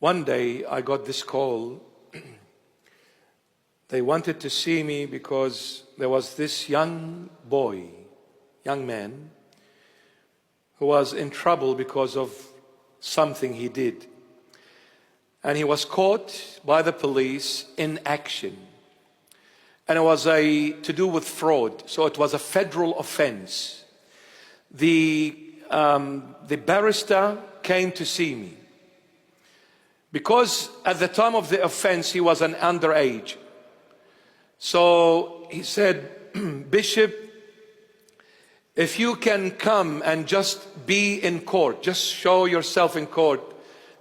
One day I got this call. They wanted to see me because there was this young man, who was in trouble because of something he did. And he was caught by the police in action. And it was to do with fraud. So it was a federal offense. The barrister came to see me because at the time of the offense he was an underage. So he said, Bishop, if you can come and just be in court, just show yourself in court.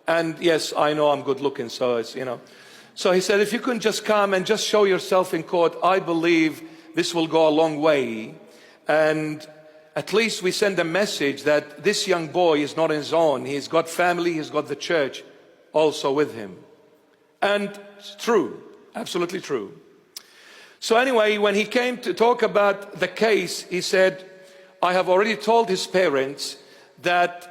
And yes, I know I'm good looking, so it's, So he said, if you can just come and just show yourself in court, I believe this will go a long way. And at least we send a message that this young boy is not on his own. He's got family, he's got the church also with him. And it's true, absolutely true. So anyway, when he came to talk about the case, he said, I have already told his parents that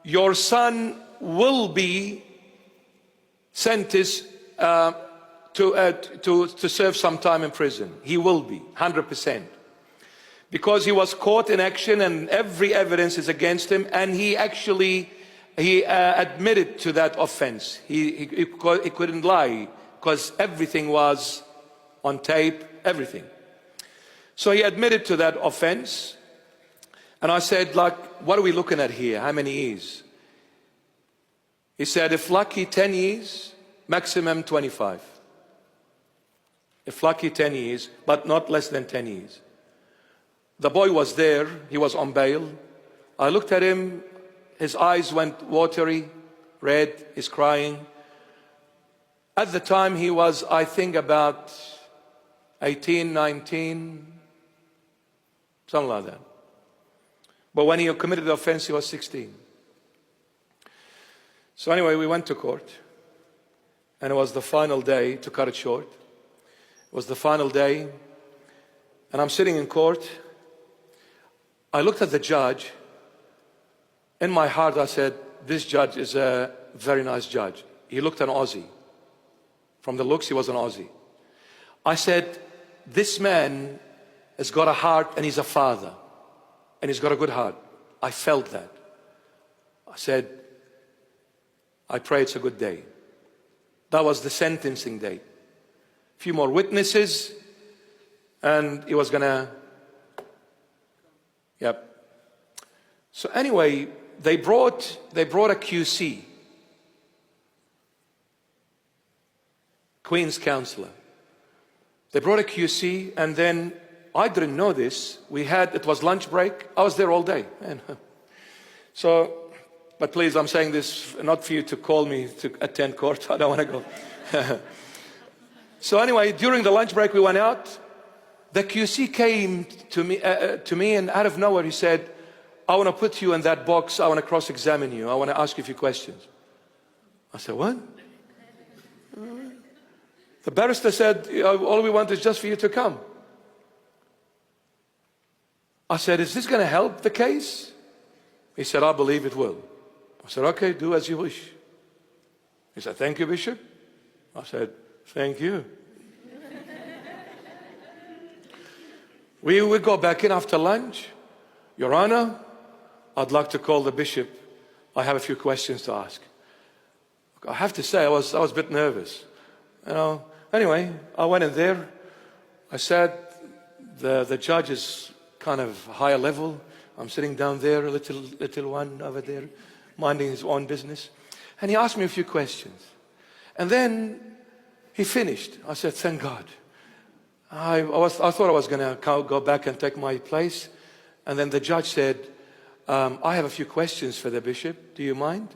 your son will be sentenced to serve some time in prison. He will be, 100%. Because he was caught in action and every evidence is against him, and he actually admitted to that offense. He couldn't lie because everything was on tape, everything. So he admitted to that offense. And I said, what are we looking at here? How many years? He said, if lucky, 10 years, maximum 25. If lucky, 10 years, but not less than 10 years. The boy was there, he was on bail. I looked at him, his eyes went watery, red, he's crying. At the time he was, I think, about 18, 19, something like that. But when he committed the offense, he was 16. So anyway, we went to court. And it was the final day, to cut it short. It was the final day. And I'm sitting in court. I looked at the judge. In my heart, I said, this judge is a very nice judge. He looked an Aussie. From the looks, he was an Aussie. I said, this man has got a heart and he's a father. And he's got a good heart. I felt that. I said, I pray it's a good day. That was the sentencing date. A few more witnesses, and he was gonna, yep. So anyway, they brought a QC, Queen's Counselor. They brought a QC, and then I didn't know this. It was lunch break. I was there all day. So, but please, I'm saying this not for you to call me to attend court. I don't want to go. So anyway, during the lunch break, we went out. The QC came to me, and out of nowhere, he said, I want to put you in that box. I want to cross-examine you. I want to ask you a few questions. I said, what? The barrister said, all we want is just for you to come. I said, is this going to help the case? He said, I believe it will. I said, okay, do as you wish. He said, thank you, Bishop. I said, thank you. We would go back in after lunch. Your Honor, I'd like to call the bishop. I have a few questions to ask. I have to say, I was a bit nervous. Anyway, I went in there. I said, the judge is kind of higher level. I'm sitting down there, a little one over there, minding his own business. And he asked me a few questions. And then he finished. I said, thank God. I thought I was going to go back and take my place. And then the judge said, I have a few questions for the bishop. Do you mind?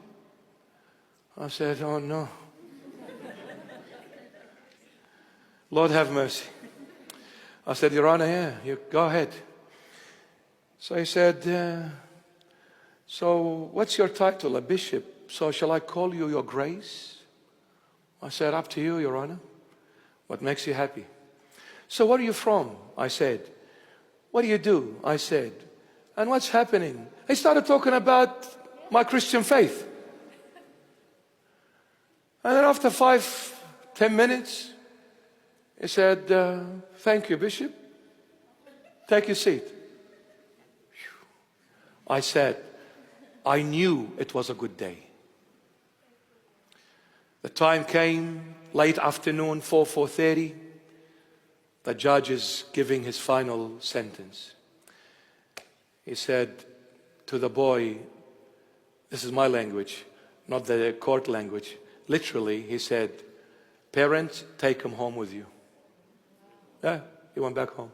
I said, oh no. Lord have mercy. I said, Your Honor, yeah, you go ahead. So he said, so what's your title? A bishop. So shall I call you Your Grace? I said, up to you, Your Honor. What makes you happy? So where are you from? I said. What do you do? I said. And what's happening? He started talking about my Christian faith. And then after 5-10 minutes, he said, thank you, Bishop. Take your seat. I said, I knew it was a good day. The time came, late afternoon, 4:30. The judge is giving his final sentence. He said to the boy, this is my language, not the court language. Literally, he said, parents, take him home with you. Yeah, he went back home.